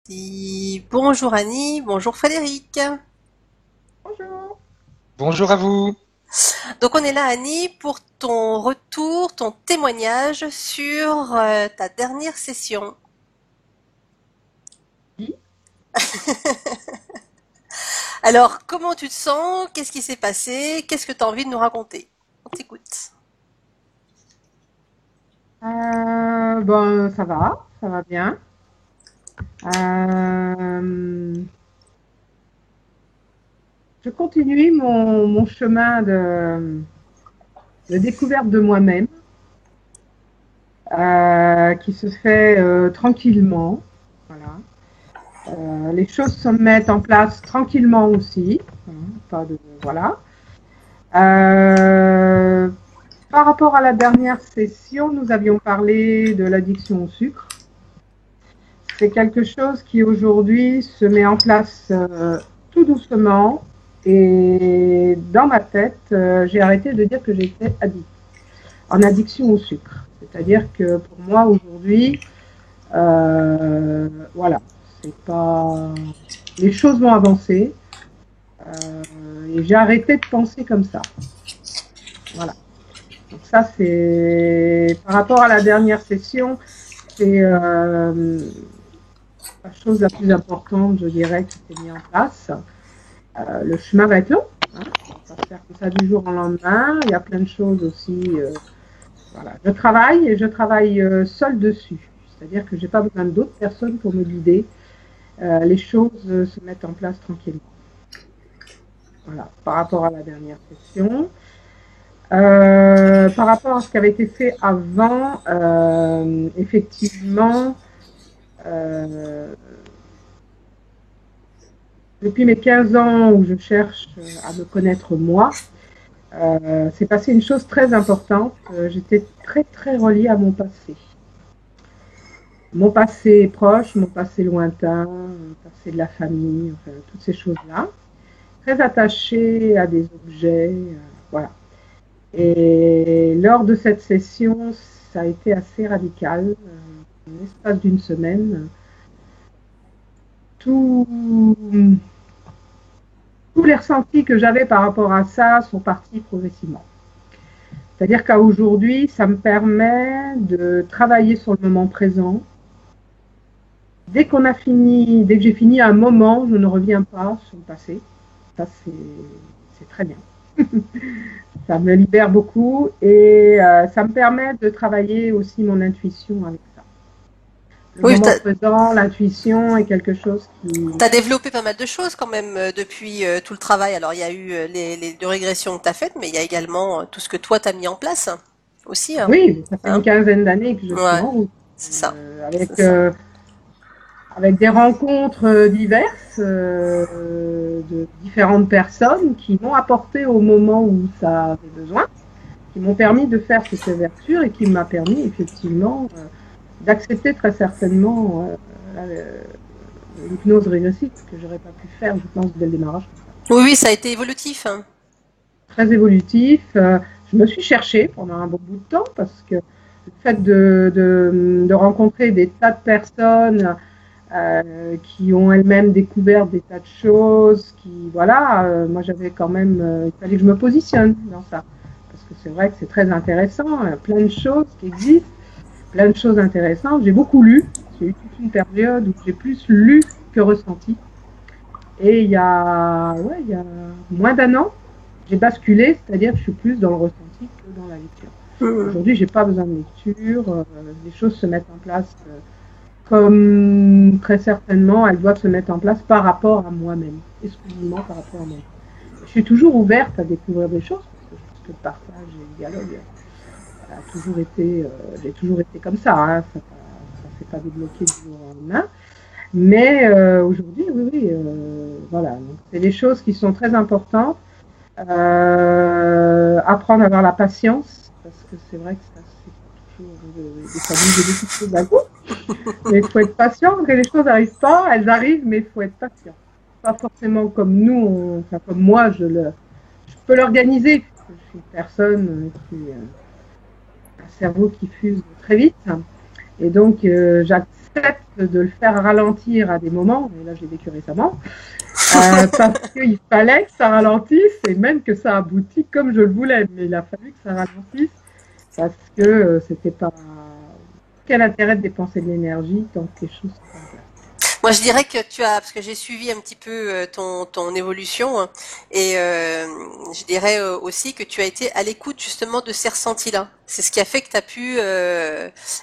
Bonjour Annie, bonjour Frédéric. Bonjour. Bonjour à vous. Donc on est là Annie pour ton retour, ton témoignage sur ta dernière session. Oui. Alors comment tu te sens? Qu'est-ce qui s'est passé? Qu'est-ce que tu as envie de nous raconter? On t'écoute. Bon, ça va bien. Euh, je continue mon chemin de découverte de moi-même, qui se fait tranquillement. Voilà. Les choses se mettent en place tranquillement aussi. Hein, pas de, voilà. Euh, Par rapport à la dernière session, nous avions parlé de l'addiction au sucre. C'est quelque chose qui aujourd'hui se met en place tout doucement. Et dans ma tête, j'ai arrêté de dire que j'étais en addiction au sucre. C'est-à-dire que pour moi aujourd'hui, voilà, c'est pas. Les choses vont avancer et j'ai arrêté de penser comme ça. Voilà. Donc ça, c'est par rapport à la dernière session, c'est la chose la plus importante, je dirais, qui s'est mise en place. Le chemin va être long. Hein. Ça va pas se faire comme ça du jour au lendemain. Il y a plein de choses aussi. Voilà. Je travaille et je travaille seule dessus. C'est-à-dire que je n'ai pas besoin d'autres personnes pour me guider. Les choses se mettent en place tranquillement. Voilà. Par rapport à la dernière session. Par rapport à ce qui avait été fait avant, effectivement, euh, depuis mes 15 ans où je cherche à me connaître moi, c'est passé une chose très importante. J'étais très très reliée à mon passé. Mon passé proche, mon passé lointain, mon passé de la famille, enfin, toutes ces choses-là. Très attachée à des objets, voilà. Et lors de cette session, ça a été assez radical. En l'espace d'une semaine, tout, tous les ressentis que j'avais par rapport à ça sont partis progressivement. C'est-à-dire qu'à aujourd'hui, ça me permet de travailler sur le moment présent. Dès que j'ai fini un moment, je ne reviens pas sur le passé. Ça, c'est très bien. Ça me libère beaucoup et ça me permet de travailler aussi mon intuition avec ça. Le Oui, moment présent, l'intuition est quelque chose qui. t'as développé pas mal de choses quand même depuis tout le travail. Alors il y a eu les deux régressions que t'as faites, mais il y a également tout ce que toi t'as mis en place aussi. Oui, ça fait une Hein. quinzaine d'années que je suis Ouais, en route. c'est ça. C'est Avec ça. avec des rencontres diverses de différentes personnes qui m'ont apporté au moment où ça avait besoin, qui m'ont permis de faire cette ouverture et qui m'a permis effectivement d'accepter très certainement l'hypnose régressive que j'aurais pas pu faire, je pense, dès le démarrage. Oui, oui, ça a été évolutif. Hein. Très évolutif. Je me suis cherchée pendant un bon bout de temps parce que le fait de rencontrer des tas de personnes qui ont elles-mêmes découvert des tas de choses, qui voilà, moi j'avais quand même, il fallait que je me positionne dans ça, parce que c'est vrai que c'est très intéressant, plein de choses qui existent, plein de choses intéressantes. J'ai beaucoup lu, j'ai eu toute une période où j'ai plus lu que ressenti, et il y a moins d'un an, j'ai basculé, c'est-à-dire que je suis plus dans le ressenti que dans la lecture. Mhm. Aujourd'hui, j'ai pas besoin de lecture, les choses se mettent en place comme très certainement elles doivent se mettre en place par rapport à moi-même, exclusivement par rapport à moi. Je suis toujours ouverte à découvrir des choses parce que je pense que le partage et le dialogue a toujours été, j'ai toujours été comme ça. Hein, ça ne s'est pas débloqué du jour au lendemain. Mais aujourd'hui, oui, oui, voilà. C'est des choses qui sont très importantes. Apprendre à avoir la patience, parce que c'est vrai que ça, c'est toujours des familles de beaucoup de choses d'un coup. Mais il faut être patient, quand les choses n'arrivent pas, elles arrivent, mais il faut être patient. Pas forcément comme nous, enfin comme moi, je peux l'organiser, puisque je suis une personne qui a un cerveau qui fuse très vite. Et donc, j'accepte de le faire ralentir à des moments, et là j'ai vécu récemment, parce qu'il fallait que ça ralentisse et même que ça aboutit comme je le voulais. Mais il a fallu que ça ralentisse parce que c'était pas... Quel intérêt de dépenser de l'énergie tant que les choses sont en place. Moi, je dirais que parce que j'ai suivi un petit peu ton évolution, hein, et je dirais aussi que tu as été à l'écoute justement de ces ressentis-là. C'est ce qui a fait que tu as pu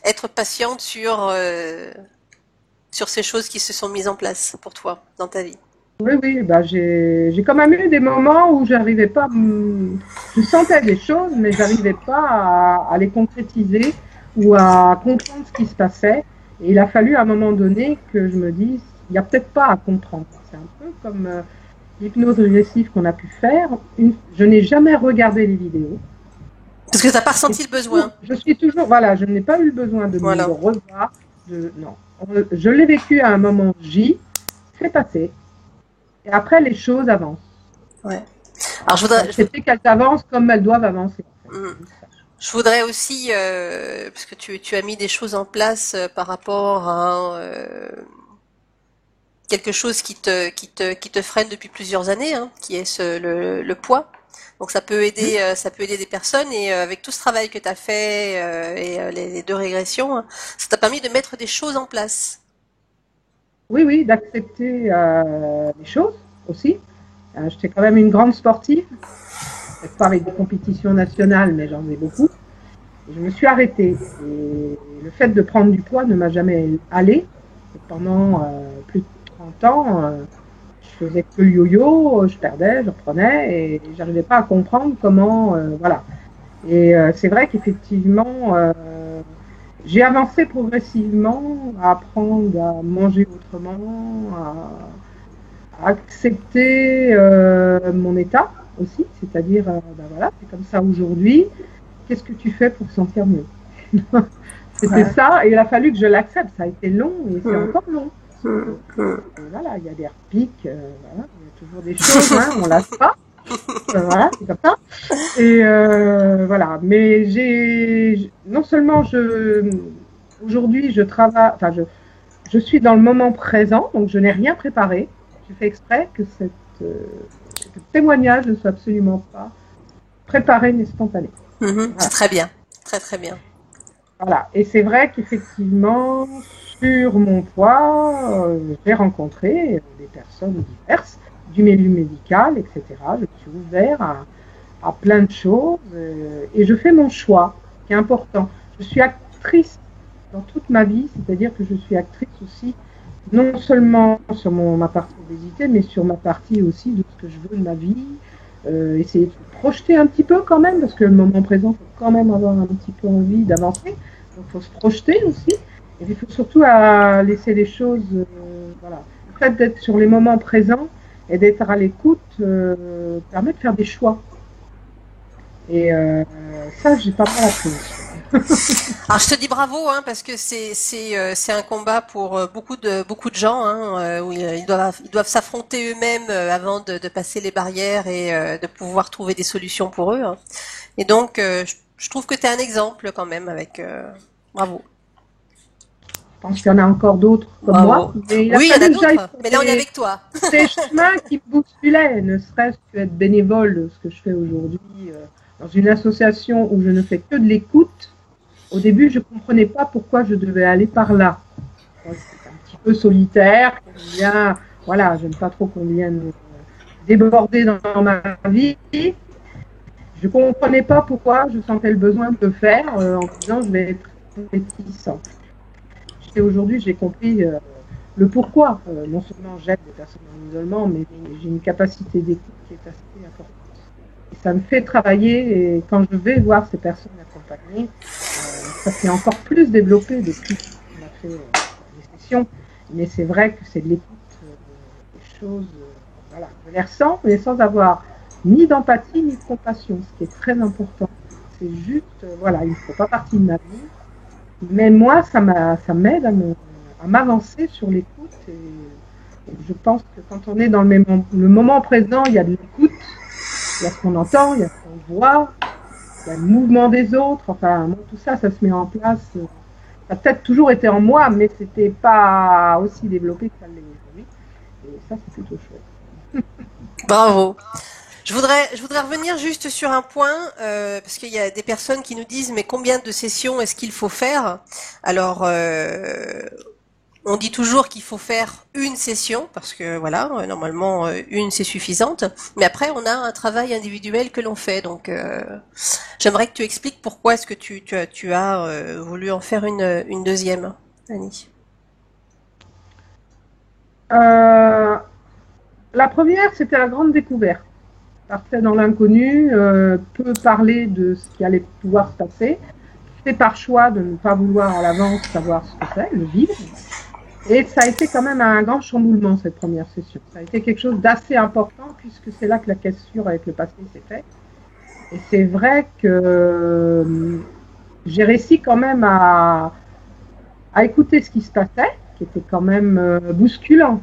être patiente sur ces choses qui se sont mises en place pour toi dans ta vie. Oui, oui, bah j'ai quand même eu des moments où j'arrivais pas, je sentais des choses, mais j'arrivais pas à les concrétiser ou à comprendre ce qui se passait. Et il a fallu à un moment donné que je me dise, il n'y a peut-être pas à comprendre. C'est un peu comme l'hypnose régressive qu'on a pu faire. Je n'ai jamais regardé les vidéos. Parce que tu n'as pas ressenti le besoin. Je suis toujours, voilà, je n'ai pas eu besoin de me Voilà. revoir. Non, je l'ai vécu à un moment J, c'est passé. Et après, les choses avancent. Ouais. Alors, je voudrais, accepter qu'elles avancent comme elles doivent avancer. je voudrais aussi, parce que tu as mis des choses en place par rapport à quelque chose qui te freine depuis plusieurs années, hein, qui est le poids. Donc ça peut aider des personnes et avec tout ce travail que tu as fait et les deux régressions, hein, ça t'a permis de mettre des choses en place. Oui, oui, d'accepter les choses aussi. J'étais quand même une grande sportive. Peut-être pas avec des compétitions nationales, mais j'en ai beaucoup. Et je me suis arrêtée. Et le fait de prendre du poids ne m'a jamais allé. Et pendant plus de 30 ans, je faisais que le yo-yo, je perdais, je reprenais, et j'arrivais pas à comprendre comment, voilà. Et c'est vrai qu'effectivement, j'ai avancé progressivement à apprendre à manger autrement, à accepter mon état aussi, c'est-à-dire, ben voilà, c'est comme ça aujourd'hui, qu'est-ce que tu fais pour te sentir mieux? C'était ça, et il a fallu que je l'accepte, ça a été long, et c'est encore long. Voilà, il y a des repiques, voilà, il y a toujours des choses, hein, on lâche pas. Voilà, c'est comme ça. Et voilà, mais non seulement aujourd'hui je travaille, enfin je suis dans le moment présent, donc je n'ai rien préparé. Je fais exprès que ce témoignage ne soit absolument pas préparé mais spontané. Voilà. C'est très bien, très très bien. Voilà, et c'est vrai qu'effectivement, sur mon poids, j'ai rencontré des personnes diverses, du milieu médical, etc. Je suis ouvert à plein de choses et je fais mon choix, qui est important. Je suis actrice dans toute ma vie, c'est-à-dire que je suis actrice aussi, non seulement sur ma partie obésité, mais sur ma partie aussi de ce que je veux de ma vie. Essayer de se projeter un petit peu quand même, parce que le moment présent, il faut quand même avoir un petit peu envie d'avancer. Donc il faut se projeter aussi. Et il faut surtout laisser les choses, voilà. Le fait d'être sur les moments présents et d'être à l'écoute permet de faire des choix. Et ça, j'ai pas mal appris. Alors je te dis bravo, hein, parce que c'est un combat pour beaucoup de gens, hein, où ils doivent s'affronter eux-mêmes avant de passer les barrières et de pouvoir trouver des solutions pour eux, hein. Et donc je trouve que tu es un exemple quand même avec bravo. Je pense qu'il y en a encore d'autres comme Bravo. moi. Mais Oui, il y en a d'autres, mais là on est avec toi. Ces chemins qui me bousculaient, ne serait-ce qu'être bénévole, ce que je fais aujourd'hui, dans une association où je ne fais que de l'écoute. Au début, je ne comprenais pas pourquoi je devais aller par là. C'est un petit peu solitaire, voilà, j'aime pas trop qu'on vienne déborder dans ma vie. Je ne comprenais pas pourquoi je sentais le besoin de le faire en me disant je vais être réticent. Et aujourd'hui, j'ai compris le pourquoi. Non seulement j'aide des personnes en isolement, mais j'ai une capacité d'écoute qui est assez importante. Et ça me fait travailler, et quand je vais voir ces personnes accompagnées, ça s'est encore plus développé depuis qu'on a fait des sessions. Mais c'est vrai que c'est de l'écoute des choses. Voilà, je les ressens, mais sans avoir ni d'empathie ni de compassion, ce qui est très important. C'est juste, voilà, il ne faut pas partie de ma vie. Mais moi, ça m'aide à m'avancer sur l'écoute. Et je pense que quand on est dans le moment présent, il y a de l'écoute, il y a ce qu'on entend, il y a ce qu'on voit, il y a le mouvement des autres. Enfin, tout ça, ça se met en place. Ça a peut-être toujours été en moi, mais c'était pas aussi développé que ça l'est aujourd'hui. Et ça, c'est plutôt chouette. Bravo. Je voudrais revenir juste sur un point, parce qu'il y a des personnes qui nous disent, mais combien de sessions est-ce qu'il faut faire? Alors, on dit toujours qu'il faut faire une session, parce que voilà, normalement, une c'est suffisante. Mais après, on a un travail individuel que l'on fait. Donc, j'aimerais que tu expliques pourquoi est-ce que tu as voulu en faire une deuxième, Annie. La première, c'était la grande découverte. Partait dans l'inconnu, peu parler de ce qui allait pouvoir se passer, fait par choix de ne pas vouloir à l'avance savoir ce que c'est, le vivre. Et ça a été quand même un grand chamboulement, cette première session. Ça a été quelque chose d'assez important, puisque c'est là que la cassure avec le passé s'est faite. Et c'est vrai que j'ai réussi quand même à écouter ce qui se passait, qui était quand même bousculant.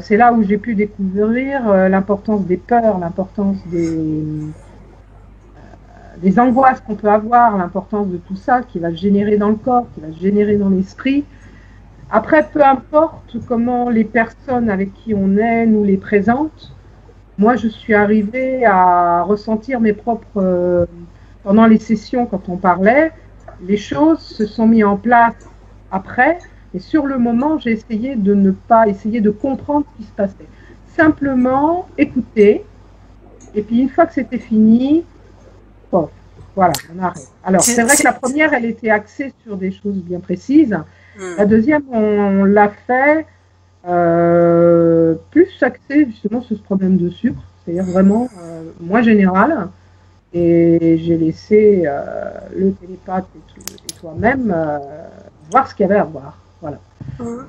C'est là où j'ai pu découvrir l'importance des peurs, l'importance des angoisses qu'on peut avoir, l'importance de tout ça qui va se générer dans le corps, qui va se générer dans l'esprit. Après, peu importe comment les personnes avec qui on est nous les présentent, moi je suis arrivée à ressentir mes propres... pendant les sessions, quand on parlait, les choses se sont mises en place après, et sur le moment, j'ai essayé de ne pas essayer de comprendre ce qui se passait. Simplement écouter, et puis une fois que c'était fini, pof, voilà, on arrête. Alors, c'est vrai que la première, elle était axée sur des choses bien précises. La deuxième, on l'a fait plus axée justement sur ce problème de sucre, c'est-à-dire vraiment moins général. Et j'ai laissé le télépathe et toi-même voir ce qu'il y avait à voir. Voilà.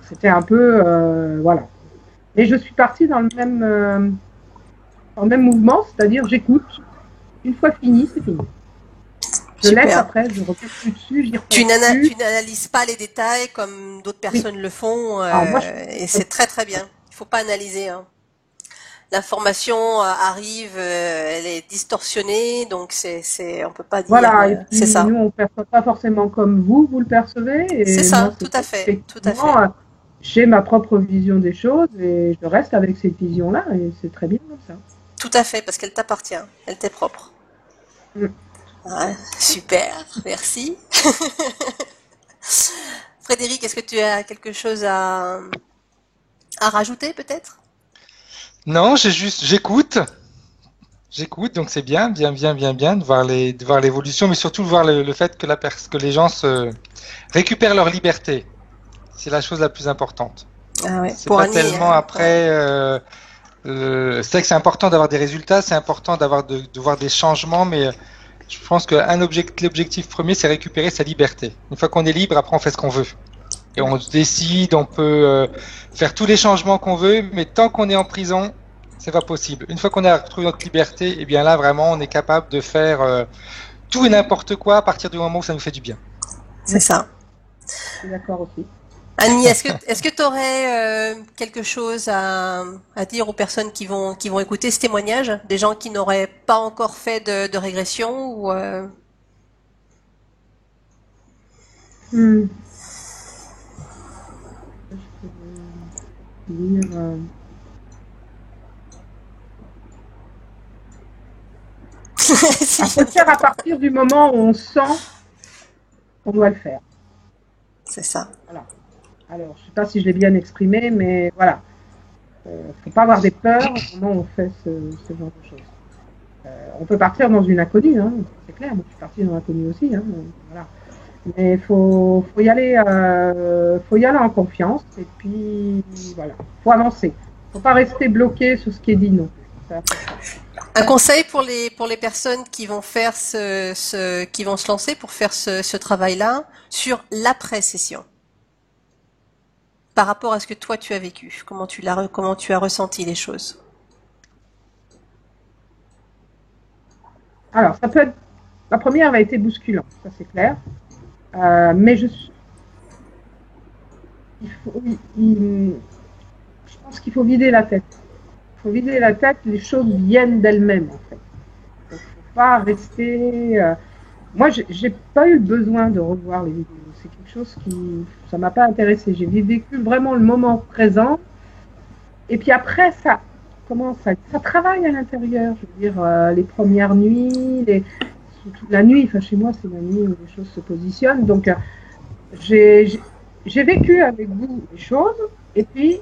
C'était un peu voilà. Et je suis partie dans le même mouvement, c'est-à-dire j'écoute. Une fois fini, c'est fini. Je laisse après, je ne reviens plus dessus, j'y reviens plus. Tu n'analyses pas les détails comme d'autres personnes le font, et c'est très très bien. Il faut pas analyser. Hein. L'information arrive, elle est distorsionnée, donc on peut pas dire. Voilà, et puis c'est ça. nous on ne perçoit pas forcément comme vous le percevez. C'est ça, moi, tout à fait, tout à fait. J'ai ma propre vision des choses et je reste avec cette vision-là et c'est très bien comme ça. Tout à fait, parce qu'elle t'appartient, elle t'est propre. Ouais, super, merci. Frédéric, est-ce que tu as quelque chose à rajouter peut-être? Non, j'écoute. J'écoute, donc c'est bien de voir l'évolution, mais surtout de voir le fait que les gens se récupèrent leur liberté. C'est la chose la plus importante. Ah ouais, c'est pas tellement après. C'est vrai que c'est important d'avoir des résultats, c'est important de voir des changements, mais je pense que l'objectif premier, c'est récupérer sa liberté. Une fois qu'on est libre, après on fait ce qu'on veut. Et on décide, on peut faire tous les changements qu'on veut, mais tant qu'on est en prison, c'est pas possible. Une fois qu'on a retrouvé notre liberté, et bien là vraiment, on est capable de faire tout et n'importe quoi à partir du moment où ça nous fait du bien. C'est ça. Je suis d'accord aussi. Annie, est-ce que tu aurais quelque chose à dire aux personnes qui vont écouter ce témoignage, des gens qui n'auraient pas encore fait de régression ou Ça peut se faire à partir du moment où on sent qu'on doit le faire. C'est ça. Voilà. Alors, je ne sais pas si je l'ai bien exprimé, mais voilà. Il ne faut pas avoir des peurs quand on fait ce genre de choses. On peut partir dans une inconnue, hein, c'est clair. Moi, je suis partie dans l'inconnu aussi. Hein, voilà. Mais il faut y aller en confiance. Et puis, voilà. Il faut avancer. Il ne faut pas rester bloqué sur ce qui est dit non. Un conseil pour les personnes qui vont faire qui vont se lancer pour faire ce travail-là sur l'après-session. Par rapport à ce que toi tu as vécu, comment tu as ressenti les choses? Alors, ça peut être... La première a été bousculante, ça c'est clair. Mais je pense qu'il faut vider la tête. Il faut vider la tête, les choses viennent d'elles-mêmes en fait. Il ne faut pas rester... moi, j'ai pas eu le besoin de revoir les vidéos. C'est quelque chose qui, ça m'a pas intéressé. J'ai vécu vraiment le moment présent. Et puis après, ça travaille à l'intérieur. Je veux dire, les premières nuits, surtout la nuit. Enfin, chez moi, c'est la nuit où les choses se positionnent. Donc, j'ai j'ai vécu avec vous les choses. Et puis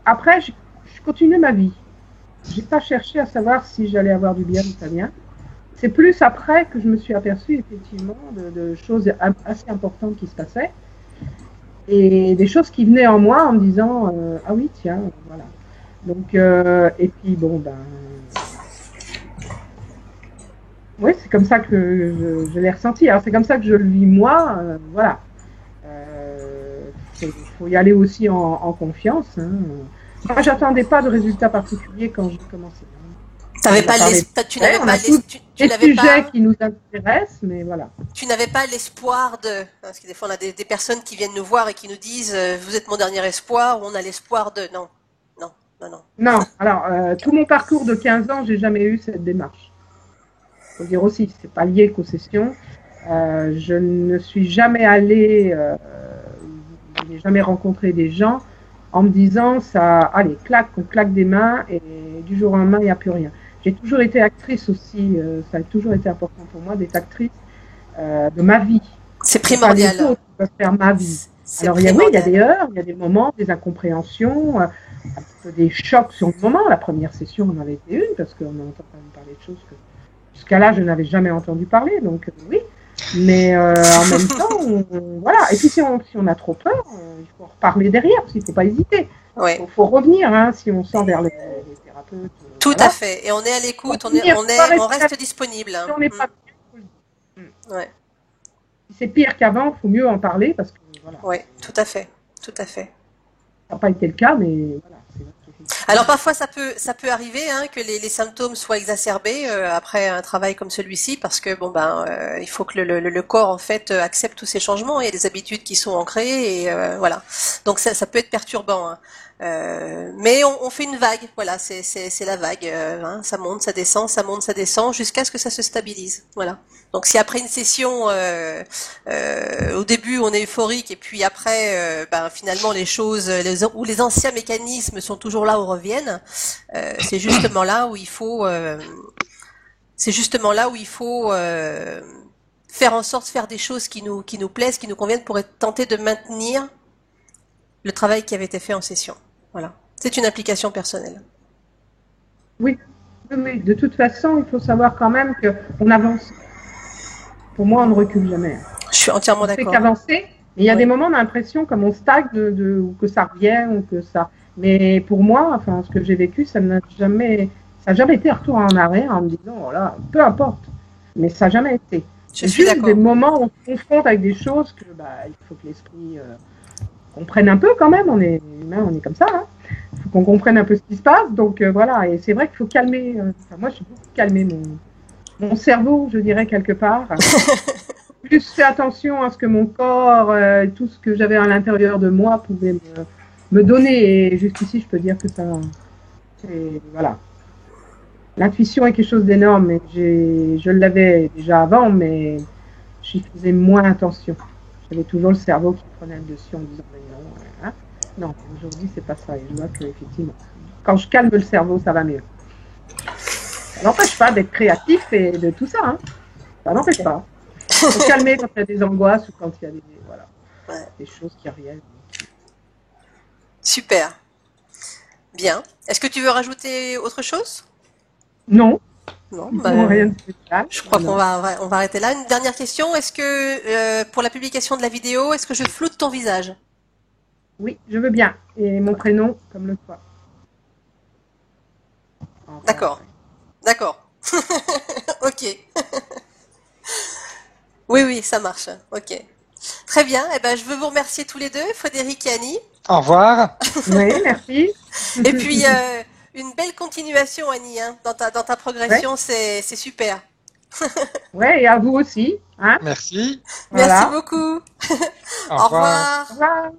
après, je continue ma vie. J'ai pas cherché à savoir si j'allais avoir du bien ou pas bien. C'est plus après que je me suis aperçue effectivement de choses assez importantes qui se passaient et des choses qui venaient en moi en me disant ah oui tiens voilà. Donc et puis bon ben oui c'est comme ça que je l'ai ressenti. Alors c'est comme ça que je le vis moi voilà. Il faut y aller aussi en confiance. Hein. Moi j'attendais pas de résultats particuliers quand j'ai commencé. Tu n'avais pas des sujets qui nous intéressent, mais voilà. Tu n'avais pas l'espoir de, parce que des fois on a des personnes qui viennent nous voir et qui nous disent vous êtes mon dernier espoir, ou on a l'espoir de, non. Non, alors tout mon parcours de 15 ans, j'ai jamais eu cette démarche. Faut dire aussi, c'est pas lié qu'aux sessions. Je ne suis jamais allée, je n'ai jamais rencontré des gens en me disant ça, allez, on claque des mains et du jour au lendemain, il n'y a plus rien. J'ai toujours été actrice aussi, ça a toujours été important pour moi d'être actrice de ma vie. C'est primordial. Les autres peuvent faire ma vie. Alors, il y a des heures, il y a des moments, des incompréhensions, des chocs sur le moment. La première session en avait été une, parce qu'on a entendu parler de choses que jusqu'à là, je n'avais jamais entendu parler. Donc, oui. Mais en même temps, voilà. Et puis, si on a trop peur, il faut reparler derrière, parce qu'il ne faut pas hésiter. Ouais. Il faut revenir, hein, si on sent vers les thérapeutes. Tout à fait. Et on est à l'écoute, on reste disponible. Si on n'est pas ouais. Si c'est pire qu'avant, il faut mieux en parler, parce que voilà. Oui, tout à fait. Tout à fait. Ça n'a pas été le cas, mais voilà. Alors parfois ça peut arriver hein, que les symptômes soient exacerbés après un travail comme celui-ci parce que bon il faut que le corps en fait accepte tous ces changements. Il y a des habitudes qui sont ancrées et voilà. Donc ça peut être perturbant. Hein. Mais on fait une vague, voilà, c'est la vague. Hein, ça monte, ça descend jusqu'à ce que ça se stabilise. Voilà. Donc si après une session, au début on est euphorique et puis après, finalement les choses, où les anciens mécanismes sont toujours là ou reviennent, c'est justement là où il faut, faire en sorte de faire des choses qui nous plaisent, qui nous conviennent pour tenter de maintenir le travail qui avait été fait en session. Voilà. C'est une application personnelle. Oui, de toute façon, il faut savoir quand même qu'on avance. Pour moi, on ne recule jamais. Je suis entièrement d'accord. On fait qu'avancer. Et il y a des moments, on a l'impression comme on stagne ou que ça revient ou que ça. Mais pour moi, enfin, ce que j'ai vécu, ça n'a jamais été un retour en arrière en me disant, voilà, peu importe. Mais ça n'a jamais été. Je suis d'accord. Des moments où on se confronte avec des choses que, il faut que l'esprit comprenne un peu quand même. On est humain, on est comme ça. Hein. Il faut qu'on comprenne un peu ce qui se passe. Donc voilà. Et c'est vrai qu'il faut calmer. Moi, j'ai beaucoup calmé mon cerveau, je dirais quelque part. Plus fait attention à ce que mon corps, tout ce que j'avais à l'intérieur de moi pouvait me donner. Et jusqu'ici, je peux dire que ça, voilà. L'intuition est quelque chose d'énorme. Et je l'avais déjà avant, mais j'y faisais moins attention. J'avais toujours le cerveau qui prenait le dessus en disant non, non, aujourd'hui c'est pas ça. Et je vois que effectivement, quand je calme le cerveau, ça va mieux. Ça n'empêche pas d'être créatif et de tout ça. Hein. Ça n'empêche pas. Il faut calmer quand il y a des angoisses ou quand il y a des choses qui reviennent. Super. Bien. Est-ce que tu veux rajouter autre chose? Non. Non, rien de spécial. Je crois qu'on va arrêter là. Une dernière question. Est-ce que pour la publication de la vidéo, est-ce que je floute ton visage? Oui, je veux bien. Et mon prénom, comme le toi. D'accord. D'accord. Ok. Oui, ça marche. Ok. Très bien. Eh ben, je veux vous remercier tous les deux, Frédéric et Annie. Au revoir. Oui, merci. Et puis, une belle continuation, Annie, hein, dans ta progression, ouais. C'est super. Ouais, et à vous aussi. Hein. Merci. Voilà. Merci beaucoup. Au revoir. Au revoir.